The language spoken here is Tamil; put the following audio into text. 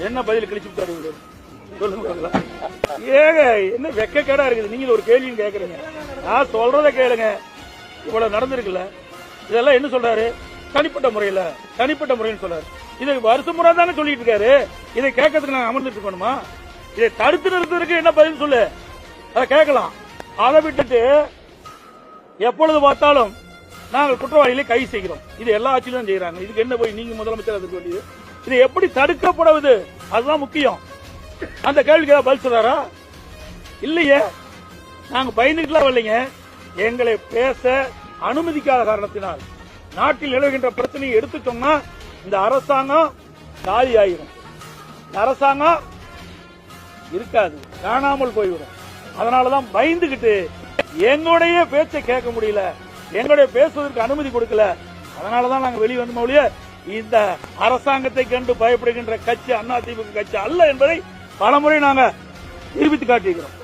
என்ன பதில் கழிச்சு விட்டாரு சொல்லுங்க. ஏங்க என்ன வெக்கக்கேடா இருக்குது. நீங்க ஒரு கேள்வியும் கேக்குறீங்க. நான் சொல்றத கேளுங்க. இவ்வளவு நடந்திருக்குல்ல, இதெல்லாம் என்ன சொல்றாரு? தனிப்பட்ட முறைன்னு சொல்றாரு. இதை வருஷ முறை தானே சொல்லிட்டு இருக்காரு. இதை கேட்கறதுக்கு நாங்க அமர்ந்துட்டு இருக்கணுமா? இதை தடுத்து நிறுத்துறதுக்கு என்ன பதில் சொல்லு, அதை கேட்கலாம். அதை விட்டுட்டு எப்பொழுது பார்த்தாலும் நாங்கள் குற்றவாளிகளை கைது செய்கிறோம். இது எல்லா ஆட்சியிலும் செய்யறாங்க. இதுக்கு என்ன போய் நீங்க முதலமைச்சர் அதுக்கு வேண்டியது? இது எப்படி தடுக்கப்படுவது? அதுதான் முக்கியம். அந்த கேள்விக்கு ஏதாவது பதில் சொல்றாரா? இல்லையே. நாங்க பயந்துட்டுலாம் இல்லைங்க. எங்களை பேச அனுமதிக்காத காரணத்தினால் நாட்டில் நிலவுகின்ற பிரச்சனையை எடுத்து சொன்னா இந்த அரசாங்கம் காலி ஆயிரும். அரசாங்கம் இருக்காது, காணாமல் போய்விடும். அதனாலதான் பயந்துகிட்டு எங்களுடைய பேச்சை கேட்க முடியல, எங்களுடைய பேசுவதற்கு அனுமதி கொடுக்கல. அதனாலதான் நாங்க வெளியே வந்த மொழிய இந்த அரசாங்கத்தை கண்டு பயப்படுகின்ற கட்சி அதிமுக கட்சி அல்ல என்பதை பலமுறை நாங்க நிரூபித்து காட்டியிருக்கிறோம்.